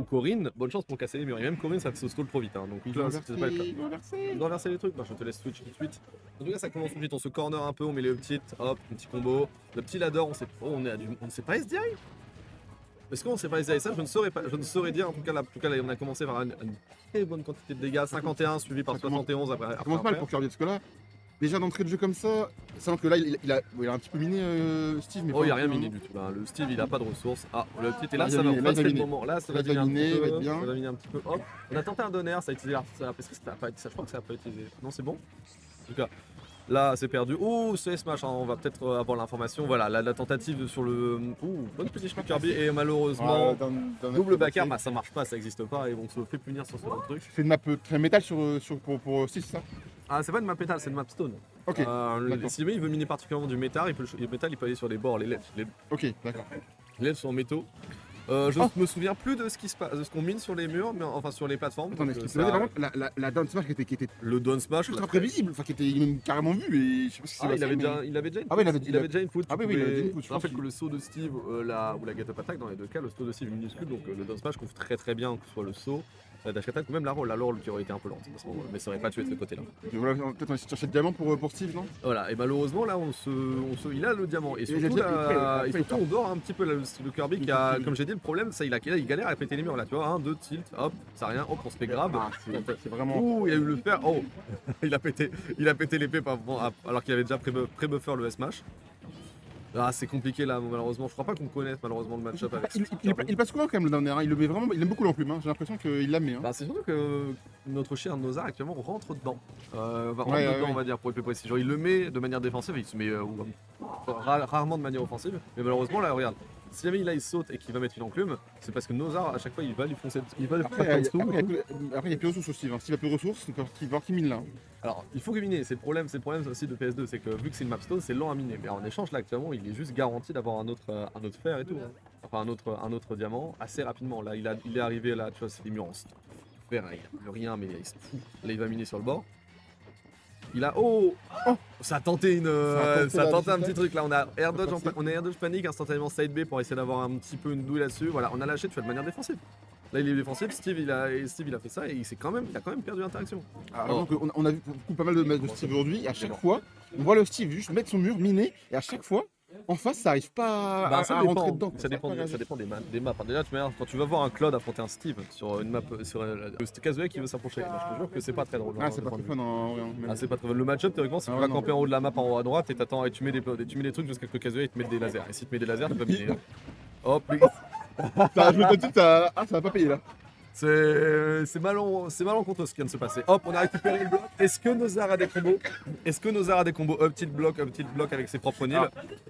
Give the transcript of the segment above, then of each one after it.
ou Corinne, bonne chance pour casser les murs. Et même Corinne, ça se stall trop vite. Hein. Donc Il là, doit c'est pas le cas. inverser. On doit inverser les trucs, bah, je te laisse switch tout de suite. En tout cas, ça commence tout de suite, on se corner un peu, on met les petites, hop, un petit combo. Le petit ladder, on sait pas, on ne sait pas SDI. Est-ce qu'on sait pas SDI ça? Je ne saurais pas, je ne saurais dire. En tout cas, là, on a commencé par une très bonne quantité de dégâts, 51 suivi par 71 après. Ça commence mal pour Kirby parce que là, déjà d'entrée de jeu comme ça, sachant que là il a un petit peu miné Steve, mais Oh, il n'y a pas rien vraiment. miné du tout là. Le Steve, il a pas de ressources. Ah, le petit est là, Là, il ça a va. miné, là, il a C'est le miné. moment. Là, ça va Là, il a miner un miné, petit va peu. être bien. Ça va miner un petit peu. Hop. On a tenté un donner, ça a utilisé. Parce que ça a pas été. Ça, je crois que ça n'a pas utilisé. Non, c'est bon. En tout cas. Là, c'est perdu. Oh, c'est Smash, hein. On va peut-être avoir l'information. Voilà, la tentative sur le. Ouh, bonne position de Kirby. Et malheureusement, double backer, bah ça marche pas, ça existe pas. Et on se fait punir sur ce truc. C'est une map très métal pour Steve, ça. Ah, c'est pas une map métal, c'est une map stone. Ok. D'accord. Si jamais il veut miner particulièrement du métal, le métal, il peut aller sur les bords, les LED. Ok, d'accord. Les LED sont en métaux. Je me souviens plus de ce qui se passe, de ce qu'on mine sur les murs, mais enfin sur les plateformes. Attendez, Donc, ce qui se passe, par contre, la down smash qui était le down smash. ultra prévisible, enfin qui était même carrément vu et je sais pas si c'est Ah, il avait passé, déjà une Ah oui, il avait déjà une foot. Ah oui, oui, il avait déjà une foot, je Je rappelle pense. que le saut de Steve ou la get up attack, dans les deux cas, le saut de Steve est minuscule, donc le down smash couvre très bien, que ce soit le saut, la dash attack ou même la roll qui aurait été un peu lente, mais ça aurait pas tué de ce côté-là. Voilà, peut-être on va essayer de chercher le diamant pour Steve, non? Voilà, et malheureusement là il a le diamant et surtout, on dort un petit peu le Kirby qui a, comme j'ai dit, le problème, ça il galère à péter les murs là, tu vois, 1, 2 tilt, hop, ça rien, hop, on se fait grab. Ah, c'est vraiment. Ouh, il a eu le fer, oh, il a pété l'épée alors qu'il avait déjà pré-buffer le S-Mash. Ah, c'est compliqué là, malheureusement. Je crois pas qu'on connaisse malheureusement le match-up avec. Il passe souvent quand même le down air, hein. Il le met vraiment, il aime beaucoup l'enclume, hein. J'ai l'impression qu'il la met. Hein. Bah, c'est surtout que notre cher Nozar actuellement rentre dedans. Ouais. On va dire, pour être plus précis. Genre, il le met de manière défensive, il se met rarement de manière offensive. Mais malheureusement, là, regarde, si jamais il saute et qu'il va mettre une enclume, c'est parce que Nozar, à chaque fois, il va lui foncer. Il va lui Après, foncer il dessous. n'y a plus de ressources sur Steve. Hein. Steve a plus de ressources, donc il va falloir qu'il mine là. Alors, il faut miner, c'est le problème aussi de PS2, c'est que vu que c'est une map stone, c'est lent à miner. Mais en échange, là, actuellement, il est juste garanti d'avoir un autre fer et tout. Hein. Enfin, un autre diamant assez rapidement. Là, il est arrivé là, tu vois, c'est des murs en fer, il n'y a plus rien, mais il se fout. Là, il va miner sur le bord. Il a. Oh, ça a tenté un petit truc là. On a air dodge panique, instantanément side B pour essayer d'avoir un petit peu une douille là-dessus. Voilà, on a lâché de manière défensive. Là, il est défensif. Steve, il a fait ça et il a quand même perdu l'interaction. Alors, donc, on a vu beaucoup pas mal de matchs de Steve aujourd'hui. Et à chaque fois, on voit le Steve juste mettre son mur, miner. Et à chaque fois, en face, ça arrive pas à rentrer dedans. Ça dépend des maps. Déjà, quand tu vas voir un Claude affronter un Steve sur une map, sur le Kazuya qui veut s'approcher, je te jure que c'est pas très drôle. Ah, c'est pas très fun en vrai. Ah, c'est pas très drôle. Le match-up, théoriquement, c'est que tu vas camper en haut de la map en haut à droite et t'attends et tu mets des trucs jusqu'à ce que Kazuya il te mette des lasers. Et si tu te mets des lasers, tu vas miner. Hop, Ça, je me dis, ça va pas payer là. c'est malencontreux ce qui vient de se passer. Hop, on a récupéré le bloc. Est-ce que Nozar a des combos? Up tilt bloc avec ses propres nils.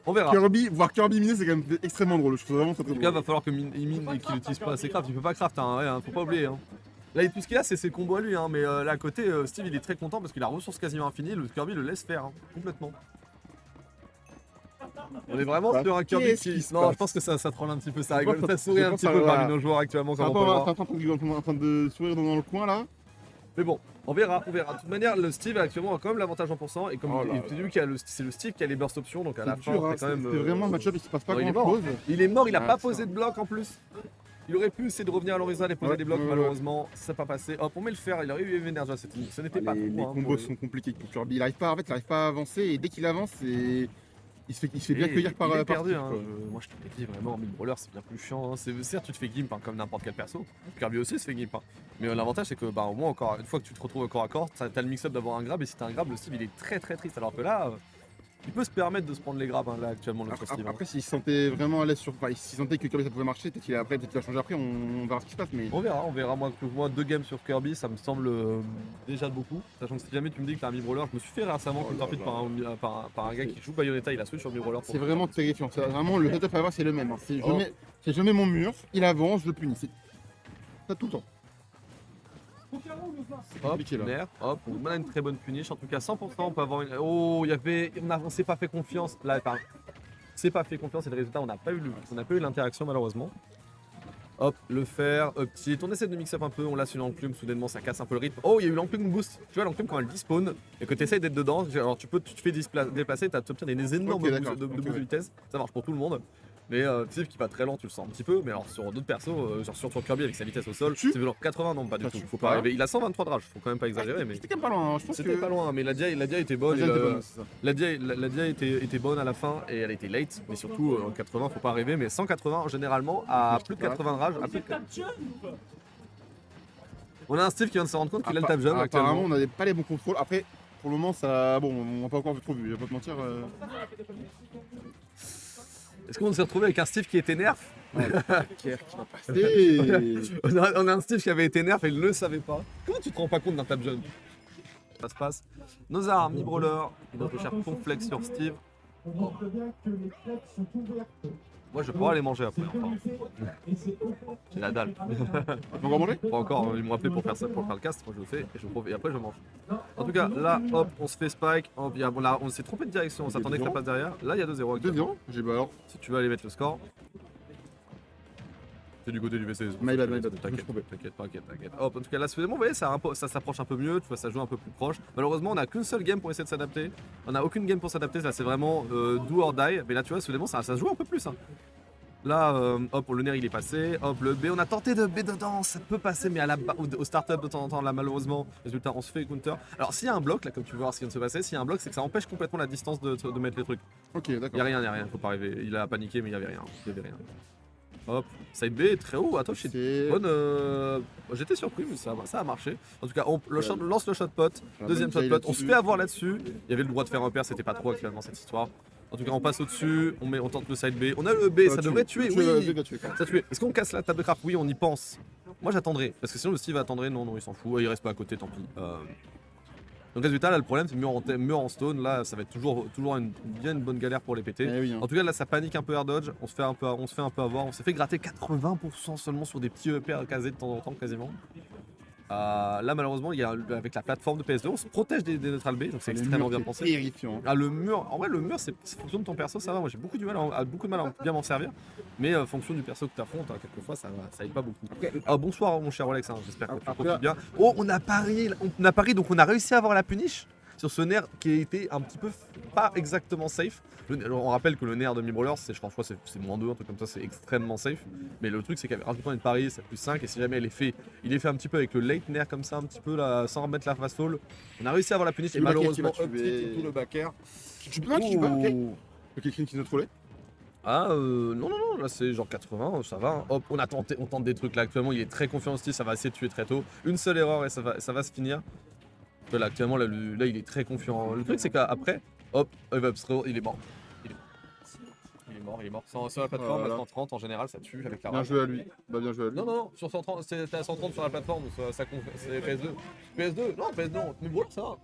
On verra. Voir Kirby miner, c'est quand même extrêmement drôle. Je trouve vraiment très En tout drôle. cas, va falloir qu'il mine et qu'il utilise pas assez craft. Il peut pas craft, hein, faut pas oublier. Hein. Là, tout ce qu'il a, c'est ses combos à lui. Hein, mais là, à côté, Steve, il est très content parce qu'il a ressources quasiment infinies. Le Kirby le laisse faire, hein, complètement. On est vraiment sur un Kirby qui. Non, je pense que ça troll un petit peu, ça rigole, ça sourit un petit peu parmi nos joueurs actuellement. C'est Comme on peut voir. en train de sourire dans le coin là. Mais bon, on verra. De toute manière, le Steve actuellement a quand même l'avantage en pourcent. Et comme c'est le Steve qui a les burst options, donc à la fin, c'est quand même. C'est vraiment un match-up, il se passe pas il est grand mort. chose. Il est mort, il a pas posé de bloc en plus. Il aurait pu essayer de revenir à l'horizon et poser des blocs, malheureusement, ça n'a pas passé. Hop, on met le fer, il aurait eu Energia, ce n'était pas Les combos sont compliqués pour Kirby. Il n'arrive pas à avancer et dès qu'il avance, il se fait bien cueillir par. Il est perdu. par- Moi, je te l'ai dit vraiment, en mid-brawler, c'est bien plus chiant. Hein. Certes, tu te fais gimp comme n'importe quel perso. Kirby aussi se fait gimp. Mais l'avantage, c'est que au moins, encore une fois que tu te retrouves corps à corps, t'as le mix-up d'avoir un grab. Et si t'as un grab, le Steve il est très triste. Alors que là, il peut se permettre de se prendre les grabs là actuellement, le Steve. Après, s'il se sentait vraiment à l'aise s'il sentait que Kirby ça pouvait marcher, peut-être qu'il va changer après, on verra ce qui se passe. Mais... On verra. Moi, 2 games sur Kirby, ça me semble déjà beaucoup. Sachant que si jamais tu me dis que t'as un mid-brawler, je me suis fait récemment par un gars qui joue Bayonetta, il a switch sur mid-brawler. C'est vraiment terrifiant. C'est vraiment le setup à avoir, c'est le même. Hein. Je mets mon mur, il avance, je le punis. C'est ça tout le temps. Hop, on a une très bonne punish. En tout cas, 100%, on peut avoir une. Oh, on s'est pas fait confiance. Là, c'est pas fait confiance et le résultat, on n'a pas eu l'interaction malheureusement. Hop, le fer, up tilt. On essaie de mix up un peu, on lâche une enclume, soudainement ça casse un peu le rythme. Oh, il y a eu l'enclume boost. Tu vois, l'enclume quand elle despawn et que tu essaies d'être dedans, alors tu te fais déplacer, tu obtiens des énormes boosts de vitesse. Ça marche pour tout le monde. Mais Steve qui va très lent, tu le sens un petit peu. Mais alors sur d'autres persos, genre sur Kirby avec sa vitesse au sol, Tu- c'est genre 80, non pas du Bah, tout. tu Faut peux pas pas. arriver. Il a 123 de rage, faut quand même pas exagérer. Mais C'était quand même pas loin, hein. Je pense c'était que. pas loin. Mais la dia était bonne. Déjà, et elle était le- bonne, c'est ça. La dia était bonne à la fin et elle était late. Mais surtout en 80, faut pas arriver. Mais 180 généralement à plus de 80 de rage. À plus de... On a un Steve qui vient de se rendre compte qu'il a le tap jump Apparemment, actuellement. on n'avait pas les bons contrôles. Après, pour le moment, ça. Bon, on n'a pas encore trop vu, je vais pas te mentir. Est-ce qu'on s'est retrouvé avec un Steve qui était nerf? Kier qui va passer. On a un Steve qui avait été nerf et il ne le savait pas. Comment tu te rends pas compte d'un tap jump? Ça se passe. Nos armes, mi-brawler, notre cher Conflex sur Steve. Moi je vais pouvoir les manger après. Enfin. J'ai la dalle. On va manger? Pas encore, ils m'ont appelé pour faire ça, pour faire le cast, moi je le fais et après je mange. En tout cas, là, hop, on se fait spike. Hop, on s'est trompé de direction, on s'attendait que ça passe derrière. Là, il y a 2-0. 2-0. J'ai bah alors. Si tu veux aller mettre le score. C'est du côté du VC. My bad. T'inquiète. Hop, en tout cas, là, vous voyez, ça s'approche un peu mieux, tu vois, ça joue un peu plus proche. Malheureusement, on n'a qu'une seule game pour essayer de s'adapter. On n'a aucune game pour s'adapter, là, c'est vraiment do or die. Mais là, tu vois, soudainement, ça joue un peu plus. Hein. Là, hop, le nerf il est passé. Hop, le B, on a tenté de B dedans, ça peut passer, mais au start-up de temps en temps, là, malheureusement, résultat, on se fait counter. Alors, s'il y a un bloc, là, comme tu veux voir ce qui vient de se passer, s'il y a un bloc, c'est que ça empêche complètement la distance de mettre les trucs. Ok, Il d'accord. y a rien, faut pas arriver. Il a paniqué, mais il y avait rien. Hop, side B, très haut, attends, C'est. bonne. J'étais surpris, mais ça a marché. En tout cas, on lance le shot pot, deuxième shot pot, on se fait avoir là-dessus. Il y avait le droit de faire un repère, c'était pas trop actuellement cette histoire. En tout cas, on passe au-dessus, on tente le side B. On a le B, ça devrait tuer, oui. Ça tuer. Est-ce qu'on casse la table de craft? Oui, on y pense. Moi, j'attendrai, parce que sinon le Steve attendrait. Non, il s'en fout. Il reste pas à côté, tant pis. Donc résultat, là, le problème, c'est mur en stone. Là, ça va être toujours bien une bonne galère pour les péter. Eh oui, hein. En tout cas, là, ça panique un peu air dodge. On se fait un peu avoir. On s'est fait gratter 80% seulement sur des petits EP à caser de temps en temps, quasiment. Là, malheureusement, avec la plateforme de PS2, on se protège des neutral B, donc c'est extrêmement bien pensé. Terrifiant. Ah, le mur, en vrai, le mur, c'est fonction de ton perso, ça va. Moi, j'ai beaucoup de mal à bien m'en servir. Mais fonction du perso que tu affrontes, quelquefois, ça aide pas beaucoup. Bonsoir, mon cher Rolex, hein, j'espère que tu profites bien. Oh, on a parié, donc on a réussi à avoir la punish sur ce nerf qui a été un petit peu pas exactement safe. On rappelle que le nerf de mi-brawler, je crois c'est -2, un truc comme ça, c'est extrêmement safe. Mais le truc, c'est qu'avec rajoutant une pari, c'est +5. Et si jamais il est fait un petit peu avec le late nerf comme ça, un petit peu là, sans remettre la fast fall, on a réussi à avoir la punish. Et Le backer malheureusement, qui va tuer. tout le backer. Tu peux pas, ok. Ok, Clean qui nous trollait. Non, là c'est genre 80, ça va. Hein. Hop, on tente des trucs là actuellement, il est très confiant aussi, ça va essayer de tuer très tôt. Une seule erreur et ça va se finir. Là, actuellement, là, il est très confiant. Le truc, c'est qu'après, hop, il est mort. Il est mort. Sur la plateforme, Voilà. à 130, en général, ça tue avec la Bien rage. joué à lui. Bah, bien joué à lui. Non, sur 130, t'es à 130 sur la plateforme, c'est PS2. PS2, non, PS2, mais bon, ça va.